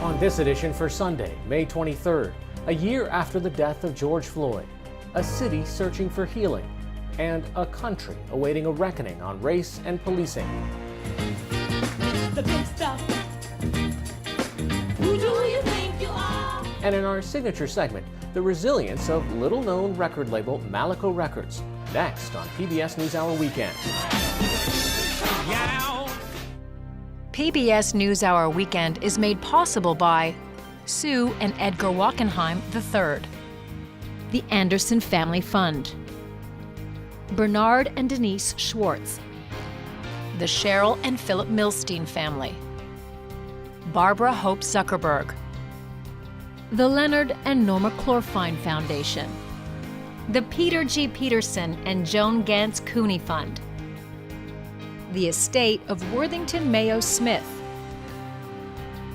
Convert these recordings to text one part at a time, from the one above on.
On this edition for Sunday, May 23rd, a year after the death of George Floyd, a city searching for healing, and a country awaiting a reckoning on race and policing. The big stuff. Who do you think you are? And in our signature segment, the resilience of little-known record label Malaco Records. Next on PBS NewsHour Weekend. PBS NewsHour Weekend is made possible by Sue and Edgar Wackenheim III, the Anderson Family Fund, Bernard and Denise Schwartz, the Cheryl and Philip Milstein family, Barbara Hope Zuckerberg, the Leonard and Norma Clorfine Foundation, the Peter G. Peterson and Joan Gantz Cooney Fund, the estate of Worthington Mayo Smith.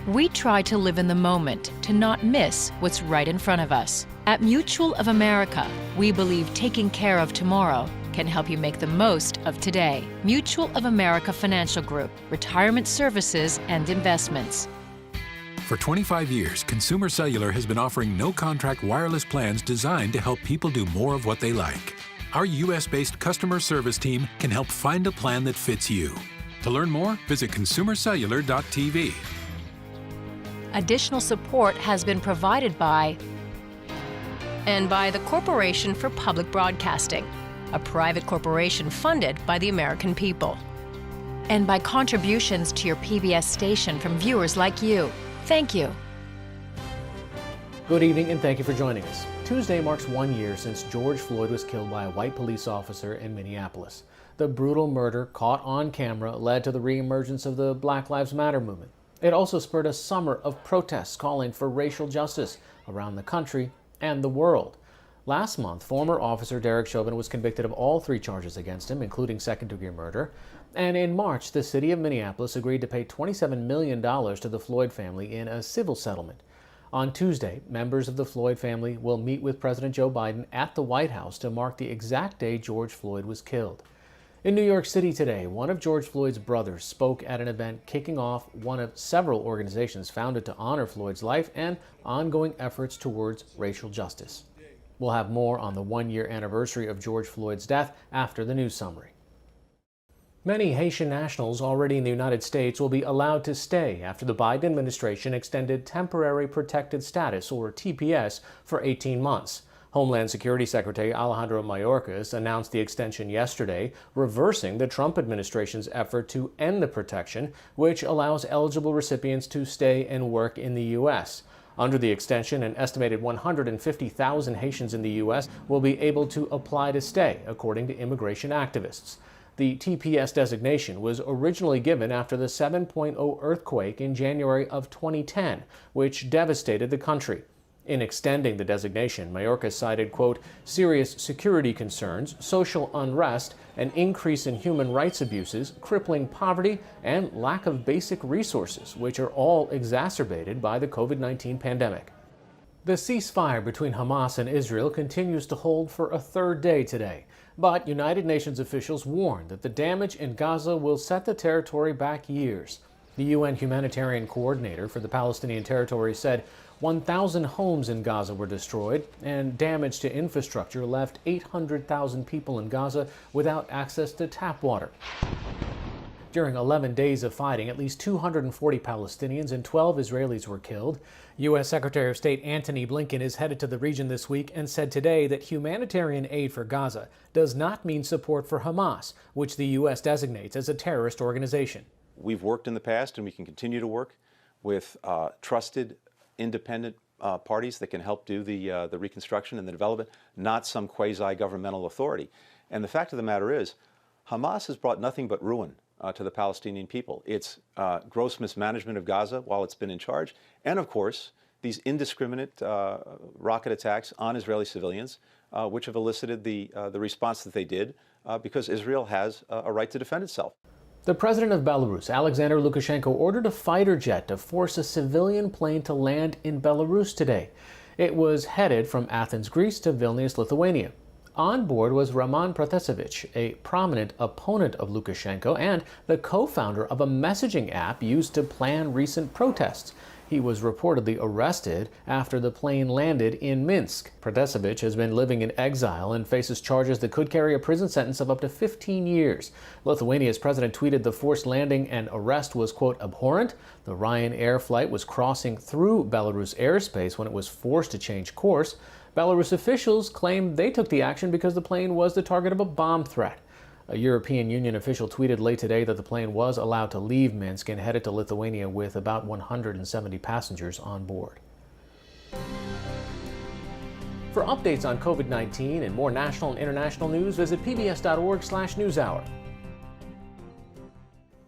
We try to live in the moment, to not miss what's right in front of us. At Mutual of America, we believe taking care of tomorrow can help you make the most of today. Mutual of America Financial Group, retirement services and investments. For 25 years, Consumer Cellular has been offering no-contract wireless plans designed to help people do more of what they like. Our U.S.-based customer service team can help find a plan that fits you. To learn more, visit consumercellular.tv. Additional support has been provided by the Corporation for Public Broadcasting, a private corporation funded by the American people, and by contributions to your PBS station from viewers like you. Thank you. Good evening and thank you for joining us. Tuesday marks 1 year since George Floyd was killed by a white police officer in Minneapolis. The brutal murder caught on camera led to the reemergence of the Black Lives Matter movement. It also spurred a summer of protests calling for racial justice around the country and the world. Last month, former officer Derek Chauvin was convicted of all 3 charges against him, including second-degree murder. And in March, the city of Minneapolis agreed to pay $27 million to the Floyd family in a civil settlement. On Tuesday, members of the Floyd family will meet with President Joe Biden at the White House to mark the exact day George Floyd was killed. In New York City today, one of George Floyd's brothers spoke at an event kicking off one of several organizations founded to honor Floyd's life and ongoing efforts towards racial justice. We'll have more on the 1-year anniversary of George Floyd's death after the news summary. Many Haitian nationals already in the United States will be allowed to stay after the Biden administration extended Temporary Protected Status, or TPS, for 18 months. Homeland Security Secretary Alejandro Mayorkas announced the extension yesterday, reversing the Trump administration's effort to end the protection, which allows eligible recipients to stay and work in the U.S. Under the extension, an estimated 150,000 Haitians in the U.S. will be able to apply to stay, according to immigration activists. The TPS designation was originally given after the 7.0 earthquake in January of 2010, which devastated the country. In extending the designation, Mayorkas cited, quote, serious security concerns, social unrest, an increase in human rights abuses, crippling poverty, and lack of basic resources, which are all exacerbated by the COVID-19 pandemic. The ceasefire between Hamas and Israel continues to hold for a 3rd day today, but United Nations officials warn that the damage in Gaza will set the territory back years. The UN humanitarian coordinator for the Palestinian territory said 1,000 homes in Gaza were destroyed, and damage to infrastructure left 800,000 people in Gaza without access to tap water. During 11 days of fighting, at least 240 Palestinians and 12 Israelis were killed. U.S. Secretary of State Antony Blinken is headed to the region this week and said today that humanitarian aid for Gaza does not mean support for Hamas, which the U.S. designates as a terrorist organization. We've worked in the past and we can continue to work with trusted, independent parties that can help do the reconstruction and the development, not some quasi-governmental authority. And the fact of the matter is, Hamas has brought nothing but ruin to the Palestinian people. It's gross mismanagement of Gaza while it's been in charge, and of course, these indiscriminate rocket attacks on Israeli civilians, which have elicited the response that they did, because Israel has a right to defend itself. The president of Belarus, Alexander Lukashenko, ordered a fighter jet to force a civilian plane to land in Belarus today. It was headed from Athens, Greece to Vilnius, Lithuania. On board was Roman Protasevich, a prominent opponent of Lukashenko and the co-founder of a messaging app used to plan recent protests. He was reportedly arrested after the plane landed in Minsk. Protasevich has been living in exile and faces charges that could carry a prison sentence of up to 15 years. Lithuania's president tweeted the forced landing and arrest was, quote, abhorrent. The Ryanair flight was crossing through Belarus airspace when it was forced to change course. Belarus officials claimed they took the action because the plane was the target of a bomb threat. A European Union official tweeted late today that the plane was allowed to leave Minsk and headed to Lithuania with about 170 passengers on board. For updates on COVID-19 and more national and international news, visit pbs.org/newshour.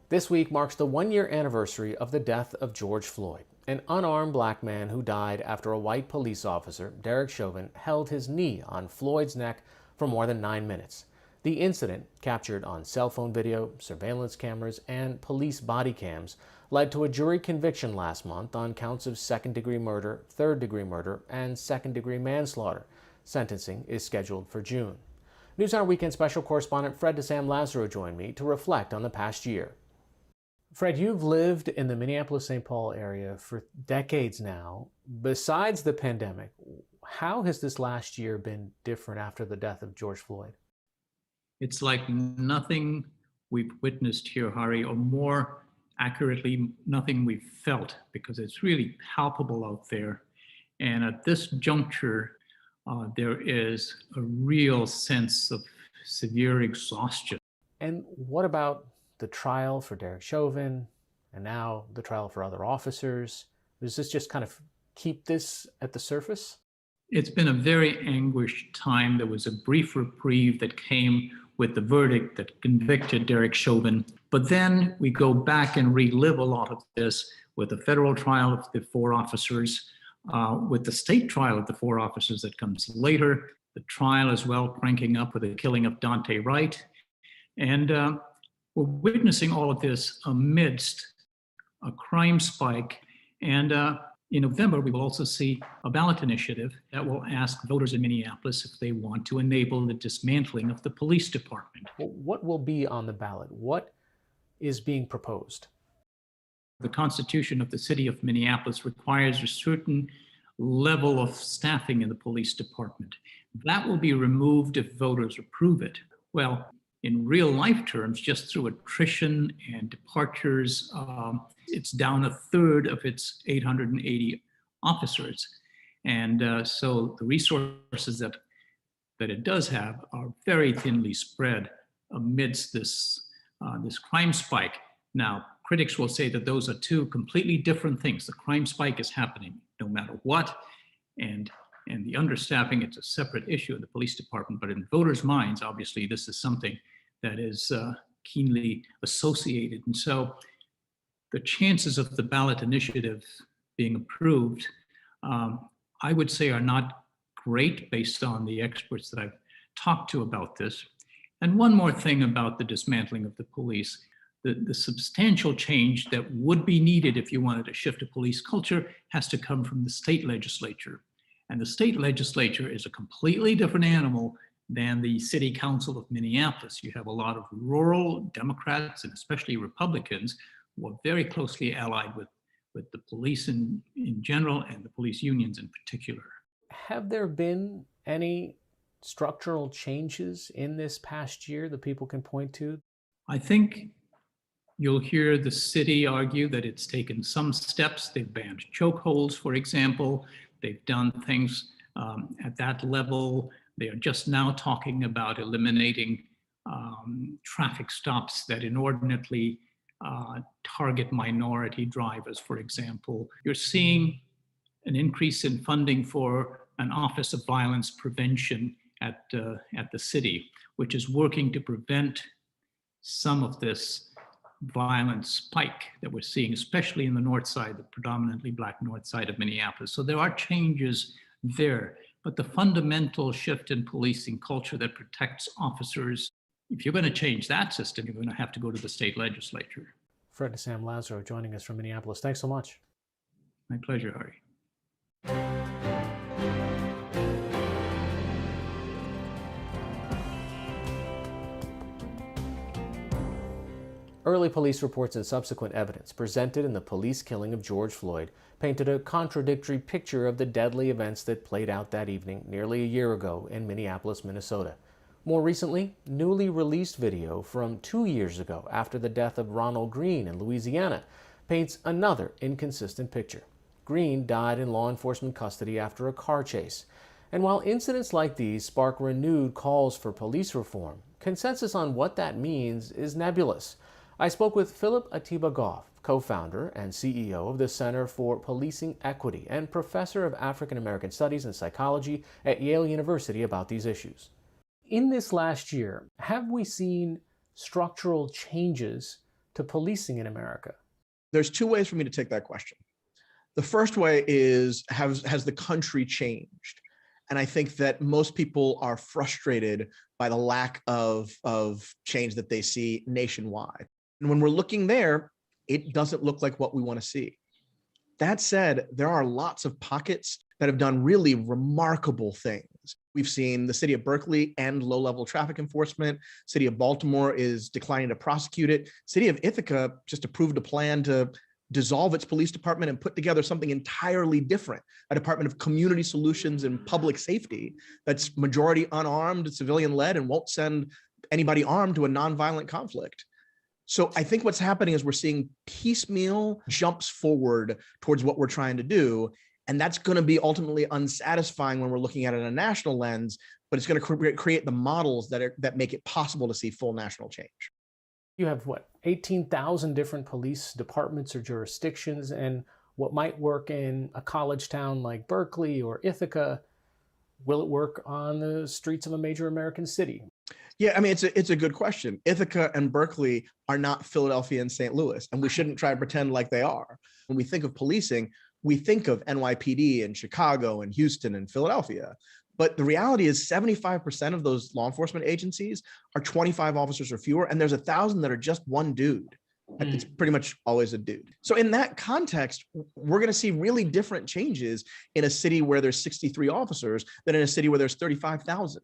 This week marks the one-year anniversary of the death of George Floyd, an unarmed black man who died after a white police officer, Derek Chauvin, held his knee on Floyd's neck for more than 9 minutes. The incident, captured on cell phone video, surveillance cameras, and police body cams, led to a jury conviction last month on counts of second-degree murder, third-degree murder, and second-degree manslaughter. Sentencing is scheduled for June. NewsHour Weekend special correspondent Fred DeSam Lazaro joined me to reflect on the past year. Fred, you've lived in the Minneapolis-St. Paul area for decades now. Besides the pandemic, how has this last year been different after the death of George Floyd? It's like nothing we've witnessed here, Hari, or more accurately, nothing we've felt, because it's really palpable out there. And at this juncture, there is a real sense of severe exhaustion. And what about the trial for Derek Chauvin and now the trial for other officers? Does this just kind of keep this at the surface? It's been a very anguished time. There was a brief reprieve that came with the verdict that convicted Derek Chauvin. But then we go back and relive a lot of this with the federal trial of the 4 officers, with the state trial of the 4 officers that comes later, the trial as well cranking up with the killing of Dante Wright. And we're witnessing all of this amidst a crime spike. And in November, we will also see a ballot initiative that will ask voters in Minneapolis if they want to enable the dismantling of the police department. What will be on the ballot? What is being proposed? The Constitution of the city of Minneapolis requires a certain level of staffing in the police department. That will be removed if voters approve it. Well, in real life terms, just through attrition and departures, it's down 1/3 of its 880 officers. And so the resources that it does have are very thinly spread amidst this crime spike. Now, critics will say that those are 2 completely different things. The crime spike is happening no matter what, and the understaffing, it's a separate issue in the police department. But in voters' minds, obviously, this is something that is keenly associated. And so the chances of the ballot initiative being approved, I would say, are not great based on the experts that I've talked to about this. And one more thing about the dismantling of the police. The substantial change that would be needed if you wanted to shift a police culture has to come from the state legislature. And the state legislature is a completely different animal than the city council of Minneapolis. You have a lot of rural Democrats and especially Republicans who are very closely allied with the police in general and the police unions in particular. Have there been any structural changes in this past year that people can point to? I think you'll hear the city argue that it's taken some steps. They've banned chokeholds, for example. They've done things at that level. They are just now talking about eliminating traffic stops that inordinately target minority drivers, for example. You're seeing an increase in funding for an Office of Violence Prevention at the city, which is working to prevent some of this violent spike that we're seeing, especially in the north side, the predominantly Black north side of Minneapolis. So there are changes there. But the fundamental shift in policing culture that protects officers, if you're going to change that system, you're going to have to go to the state legislature. Fred DeSam Lazaro joining us from Minneapolis. Thanks so much. My pleasure, Hari. Early police reports and subsequent evidence presented in the police killing of George Floyd painted a contradictory picture of the deadly events that played out that evening nearly a year ago in Minneapolis, Minnesota. More recently, newly released video from 2 years ago after the death of Ronald Greene in Louisiana paints another inconsistent picture. Greene died in law enforcement custody after a car chase. And while incidents like these spark renewed calls for police reform, consensus on what that means is nebulous. I spoke with Philip Atiba Goff, co-founder and CEO of the Center for Policing Equity and professor of African American Studies and Psychology at Yale University, about these issues. In this last year, have we seen structural changes to policing in America? There's two ways for me to take that question. The first way is, has the country changed? And I think that most people are frustrated by the lack of change that they see nationwide. And when we're looking there, it doesn't look like what we want to see. That said, there are lots of pockets that have done really remarkable things. We've seen the city of Berkeley end low-level traffic enforcement. City of Baltimore is declining to prosecute it. City of Ithaca just approved a plan to dissolve its police department and put together something entirely different, a Department of Community Solutions and Public Safety that's majority unarmed, civilian-led, and won't send anybody armed to a nonviolent conflict. So I think what's happening is we're seeing piecemeal jumps forward towards what we're trying to do. And that's going to be ultimately unsatisfying when we're looking at it in a national lens, but it's going to create the models that make it possible to see full national change. You have, 18,000 different police departments or jurisdictions, and what might work in a college town like Berkeley or Ithaca, will it work on the streets of a major American city? Yeah, I mean, it's a good question. Ithaca and Berkeley are not Philadelphia and St. Louis, and we shouldn't try to pretend like they are. When we think of policing, we think of NYPD and Chicago and Houston and Philadelphia. But the reality is 75% of those law enforcement agencies are 25 officers or fewer, and there's 1,000 that are just one dude. It's pretty much always a dude. So in that context, we're going to see really different changes in a city where there's 63 officers than in a city where there's 35,000.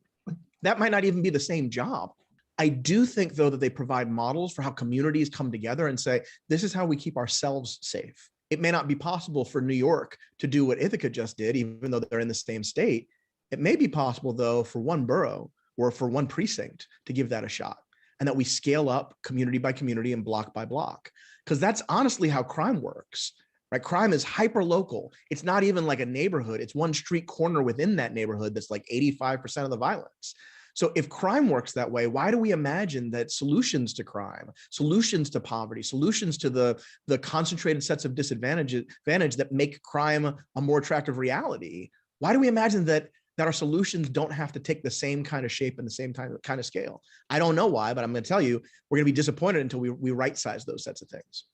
That might not even be the same job. I do think, though, that they provide models for how communities come together and say, this is how we keep ourselves safe. It may not be possible for New York to do what Ithaca just did, even though they're in the same state. It may be possible, though, for one borough or for one precinct to give that a shot, and that we scale up community by community and block by block, because that's honestly how crime works, right? Crime is hyper local. It's not even like a neighborhood. It's one street corner within that neighborhood that's like 85% of the violence. So if crime works that way, why do we imagine that solutions to crime, solutions to poverty, solutions to the concentrated sets of disadvantage that make crime a more attractive reality, why do we imagine that our solutions don't have to take the same kind of shape and the same kind of scale? I don't know why, but I'm going to tell you, we're going to be disappointed until we right-size those sets of things.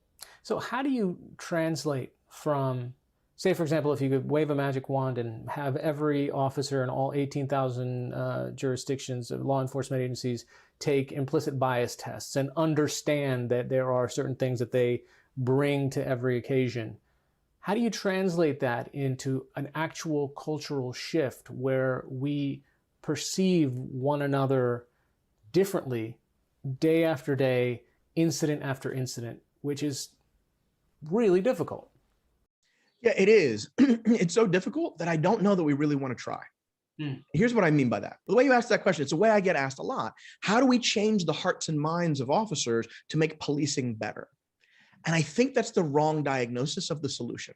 So how do you translate from, say, for example, if you could wave a magic wand and have every officer in all 18,000 jurisdictions of law enforcement agencies take implicit bias tests and understand that there are certain things that they bring to every occasion, how do you translate that into an actual cultural shift where we perceive one another differently day after day, incident after incident, which is really difficult? Yeah, it is. It's so difficult that I don't know that we really want to try. Here's what I mean by that. The way you asked that question, it's a way I get asked a lot. How do we change the hearts and minds of officers to make policing better? And I think that's the wrong diagnosis of the solution.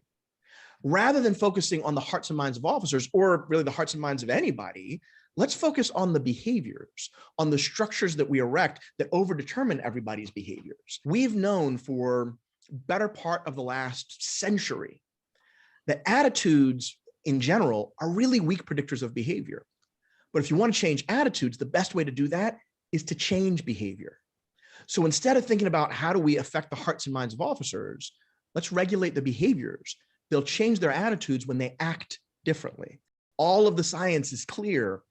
Rather than focusing on the hearts and minds of officers, or really the hearts and minds of anybody, let's focus on the behaviors, on the structures that we erect that overdetermine everybody's behaviors. We've known for better part of the last century that attitudes in general are really weak predictors of behavior. But if you want to change attitudes, the best way to do that is to change behavior. So instead of thinking about how do we affect the hearts and minds of officers, let's regulate the behaviors. They'll change their attitudes when they act differently. All of the science is clear.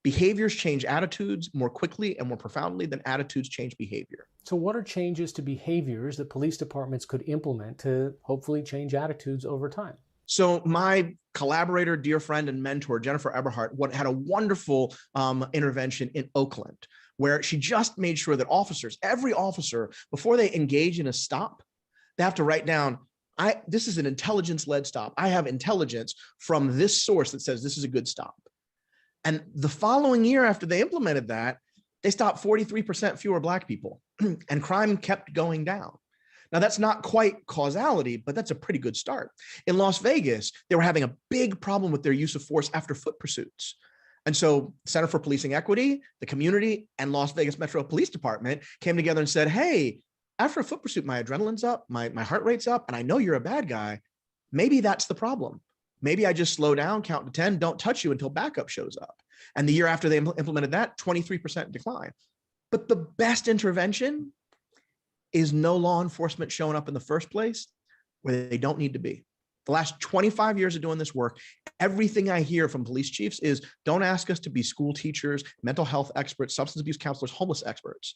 Behaviors change attitudes more quickly and more profoundly than attitudes change behavior. So what are changes to behaviors that police departments could implement to hopefully change attitudes over time? So my collaborator, dear friend, and mentor, Jennifer Eberhardt, had a wonderful intervention in Oakland, where she just made sure that officers, every officer, before they engage in a stop, they have to write down, this is an intelligence-led stop. I have intelligence from this source that says this is a good stop. And the following year after they implemented that, they stopped 43% fewer Black people and crime kept going down. Now, that's not quite causality, but that's a pretty good start. In Las Vegas, they were having a big problem with their use of force after foot pursuits. And so Center for Policing Equity, the community, and Las Vegas Metro Police Department came together and said, hey, after a foot pursuit, my adrenaline's up, my heart rate's up, and I know you're a bad guy. Maybe that's the problem. Maybe I just slow down, count to 10, don't touch you until backup shows up. And the year after they implemented that, 23% decline. But the best intervention is no law enforcement showing up in the first place where they don't need to be. The last 25 years of doing this work, everything I hear from police chiefs is, don't ask us to be school teachers, mental health experts, substance abuse counselors, homeless experts.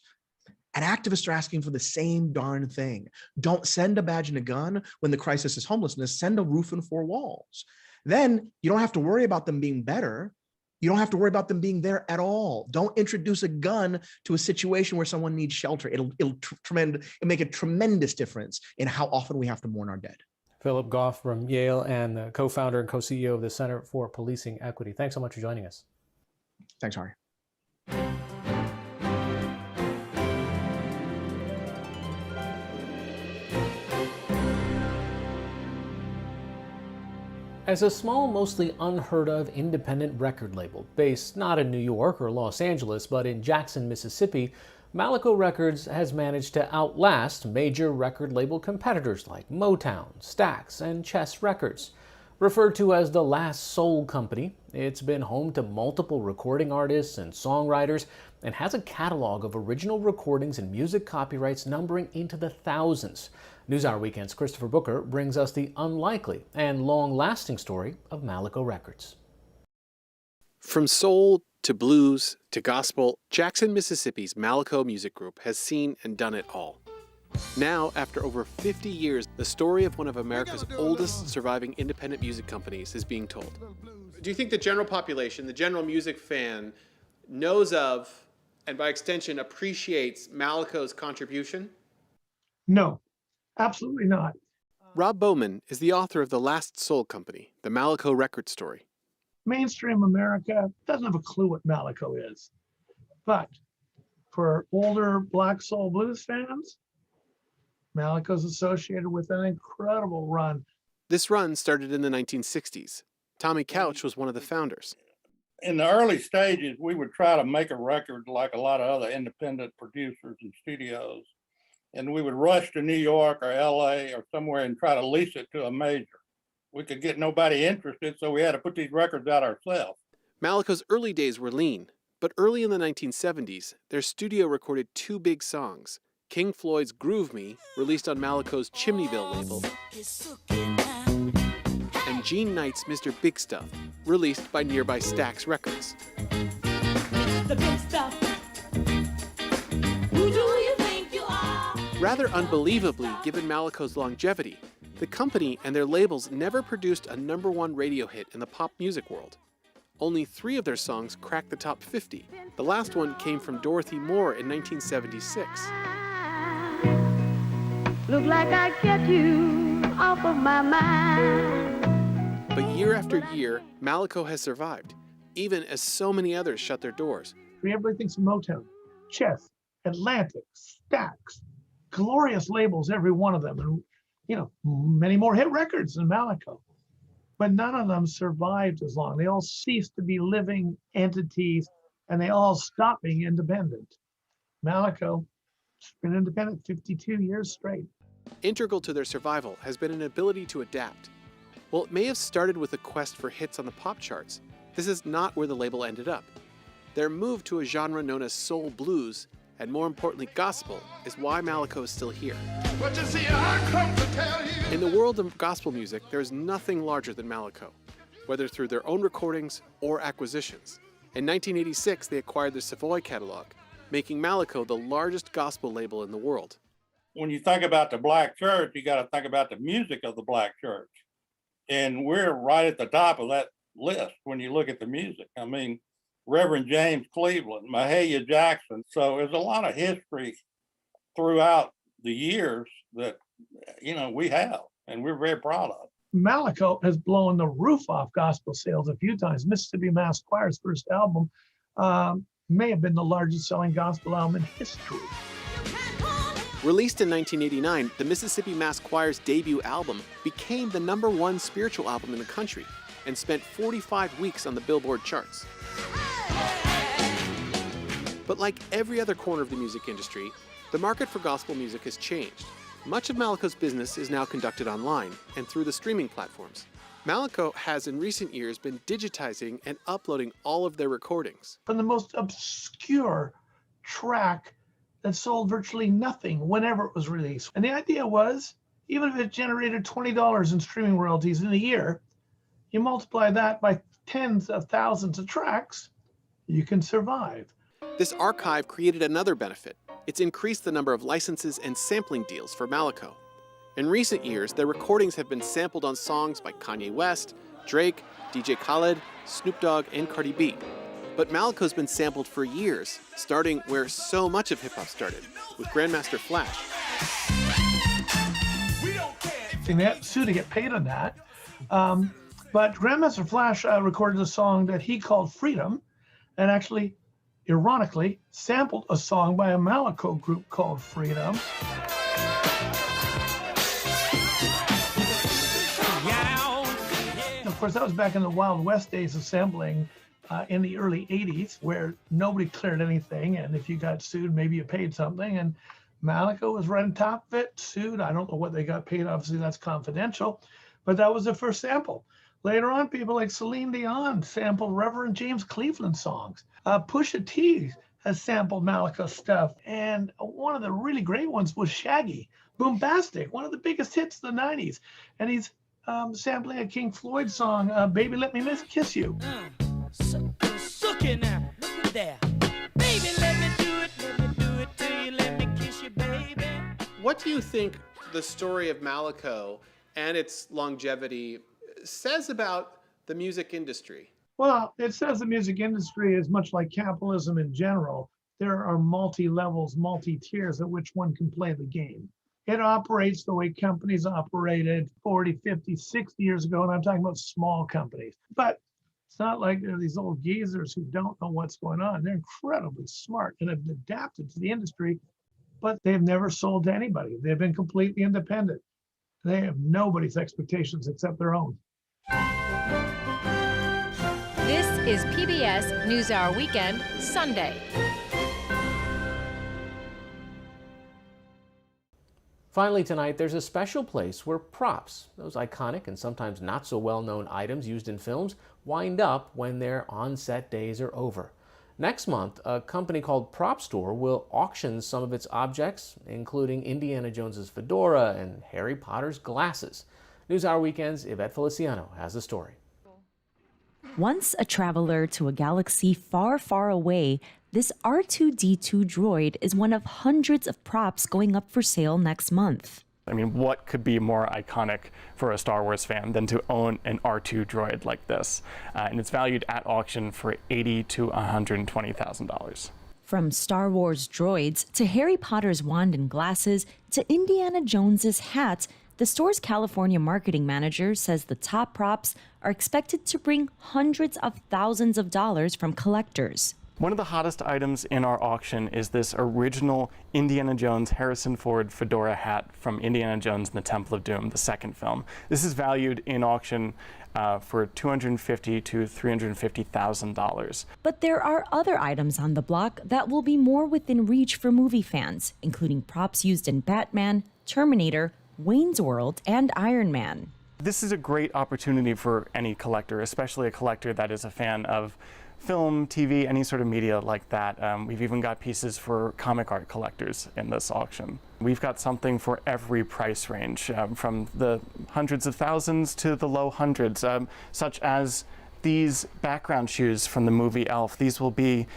And activists are asking for the same darn thing. Don't send a badge and a gun when the crisis is homelessness, send a roof and 4 walls. Then you don't have to worry about them being better. You don't have to worry about them being there at all. Don't introduce a gun to a situation where someone needs shelter. It'll make a tremendous difference in how often we have to mourn our dead. Philip Goff from Yale and the co-founder and co-CEO of the Center for Policing Equity. Thanks so much for joining us. Thanks, Hari. As a small, mostly unheard of independent record label based not in New York or Los Angeles, but in Jackson, Mississippi, Malaco Records has managed to outlast major record label competitors like Motown, Stax, and Chess Records. Referred to as the last soul company, it's been home to multiple recording artists and songwriters and has a catalog of original recordings and music copyrights numbering into the thousands. NewsHour Weekend's Christopher Booker brings us the unlikely and long-lasting story of Malaco Records. From soul to blues to gospel, Jackson, Mississippi's Malaco Music Group has seen and done it all. Now, after over 50 years, the story of one of America's oldest surviving independent music companies is being told. Do you think the general population, the general music fan, knows of, and by extension appreciates, Malaco's contribution? No, absolutely not. Rob Bowman is the author of The Last Soul Company, the Malaco record story. Mainstream America doesn't have a clue what Malaco is. But for older Black Soul Blues fans, Malaco's associated with an incredible run. This run started in the 1960s. Tommy Couch was one of the founders. In the early stages, we would try to make a record like a lot of other independent producers and studios. And we would rush to New York or LA or somewhere and try to lease it to a major. We could get nobody interested, so we had to put these records out ourselves. Malaco's early days were lean, but early in the 1970s, their studio recorded 2 big songs. King Floyd's Groove Me, released on Malaco's Chimneyville label, and Gene Knight's Mr. Big Stuff, released by nearby Stax Records. The big stuff. Who do you think you are? Rather unbelievably, given Malaco's longevity, the company and their labels never produced a #1 radio hit in the pop music world. Only 3 of their songs cracked the top 50. The last one came from Dorothy Moore in 1976. Look like I get you off of my mind. But year after year, Malaco has survived, even as so many others shut their doors. Everybody thinks of Motown, Chess, Atlantic, Stax, glorious labels, every one of them, and many more hit records than Malaco. But none of them survived as long. They all ceased to be living entities, and they all stopped being independent. Malaco has been independent 52 years straight. Integral to their survival has been an ability to adapt. While it may have started with a quest for hits on the pop charts, this is not where the label ended up. Their move to a genre known as soul blues, and more importantly gospel, is why Malaco is still here. But you see, I come to tell you. In the world of gospel music, there is nothing larger than Malaco, whether through their own recordings or acquisitions. In 1986, they acquired the Savoy catalog, making Malaco the largest gospel label in the world. When you think about the Black church, you got to think about the music of the Black church. And we're right at the top of that list when you look at the music. I mean, Reverend James Cleveland, Mahalia Jackson. So there's a lot of history throughout the years that, we have, and we're very proud of. Malaco has blown the roof off gospel sales a few times. Mississippi Mass Choir's first album may have been the largest selling gospel album in history. Released in 1989, the Mississippi Mass Choir's debut album became the #1 spiritual album in the country and spent 45 weeks on the Billboard charts. But like every other corner of the music industry, the market for gospel music has changed. Much of Malaco's business is now conducted online and through the streaming platforms. Malaco has in recent years been digitizing and uploading all of their recordings. From the most obscure track that sold virtually nothing whenever it was released. And the idea was, even if it generated $20 in streaming royalties in a year, you multiply that by tens of thousands of tracks, you can survive. This archive created another benefit. It's increased the number of licenses and sampling deals for Malaco. In recent years, their recordings have been sampled on songs by Kanye West, Drake, DJ Khaled, Snoop Dogg, and Cardi B. But Malaco's been sampled for years, starting where so much of hip-hop started, with Grandmaster Flash. And they had to sue to get paid on that. But Grandmaster Flash recorded a song that he called Freedom, and actually, ironically, sampled a song by a Malaco group called Freedom. Of course, that was back in the Wild West days of sampling in the early 80s, where nobody cleared anything, and if you got sued, maybe you paid something, and Malaco was right on top of it, sued. I don't know what they got paid, obviously that's confidential, but that was the first sample. Later on, people like Celine Dion sampled Reverend James Cleveland songs. Pusha T has sampled Malaco stuff, and one of the really great ones was Shaggy, Boombastic, one of the biggest hits of the 90s, and he's sampling a King Floyd song, Baby Let Me Kiss You. Suck it now, look there. Baby, let me do it till you let me kiss you, baby. What do you think the story of Malaco and its longevity says about the music industry? Well, it says the music industry is much like capitalism in general. There are multi-levels, multi-tiers at which one can play the game. It operates the way companies operated 40, 50, 60 years ago, and I'm talking about small companies. But it's not like they're these old geezers who don't know what's going on. They're incredibly smart and have adapted to the industry, but they've never sold to anybody. They've been completely independent. They have nobody's expectations except their own. This is PBS NewsHour Weekend, Sunday. Finally tonight, there's a special place where props, those iconic and sometimes not so well-known items used in films, wind up when their on-set days are over. Next month, a company called Prop Store will auction some of its objects, including Indiana Jones's fedora and Harry Potter's glasses. NewsHour Weekend's Yvette Feliciano has the story. Once a traveler to a galaxy far, far away, this R2-D2 droid is one of hundreds of props going up for sale next month. I mean, what could be more iconic for a Star Wars fan than to own an R2 droid like this? And it's valued at auction for $80,000 to $120,000. From Star Wars droids to Harry Potter's wand and glasses to Indiana Jones's hat, the store's California marketing manager says the top props are expected to bring hundreds of thousands of dollars from collectors. One of the hottest items in our auction is this original Indiana Jones Harrison Ford fedora hat from Indiana Jones and the Temple of Doom, the second film. This is valued in auction for $250,000 to $350,000. But there are other items on the block that will be more within reach for movie fans, including props used in Batman, Terminator, Wayne's World, and Iron Man. This is a great opportunity for any collector, especially a collector that is a fan of film, TV, any sort of media like that. We've even got pieces for comic art collectors in this auction. We've got something for every price range, from the hundreds of thousands to the low hundreds, such as these background shoes from the movie Elf. These will be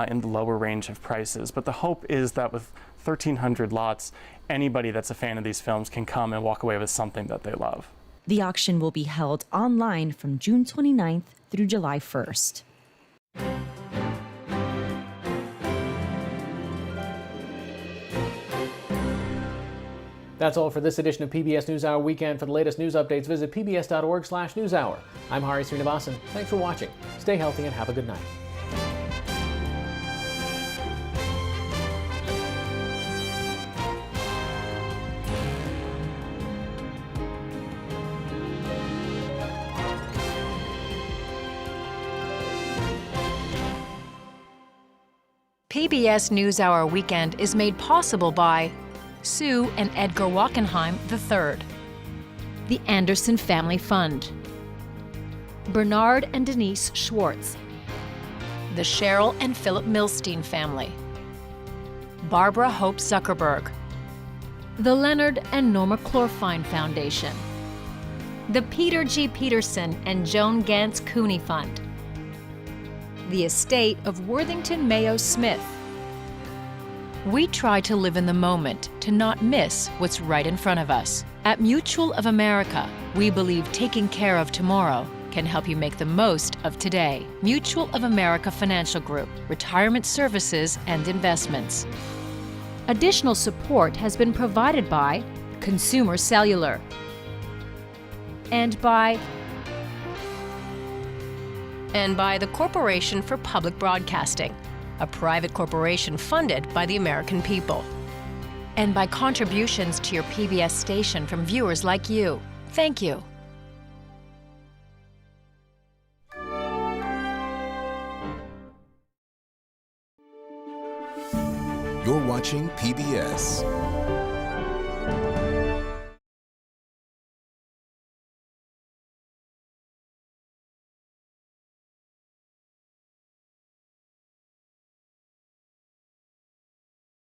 in the lower range of prices, but the hope is that with 1,300 lots, anybody that's a fan of these films can come and walk away with something that they love. The auction will be held online from June 29th through July 1st. That's all for this edition of PBS NewsHour Weekend. For the latest news updates, visit pbs.org/newshour. I'm Hari Srinivasan. Thanks for watching. Stay healthy and have a good night. PBS NewsHour Weekend is made possible by Sue and Edgar Wachenheim III, the Anderson Family Fund, Bernard and Denise Schwartz, the Cheryl and Philip Milstein family, Barbara Hope Zuckerberg, the Leonard and Norma Clorfine Foundation, the Peter G. Peterson and Joan Gantz Cooney Fund, the estate of Worthington Mayo Smith. We try to live in the moment, to not miss what's right in front of us. At Mutual of America, we believe taking care of tomorrow can help you make the most of today. Mutual of America Financial Group, retirement services and investments. Additional support has been provided by Consumer Cellular and by the Corporation for Public Broadcasting, a private corporation funded by the American people. And by contributions to your PBS station from viewers like you. Thank you. You're watching PBS.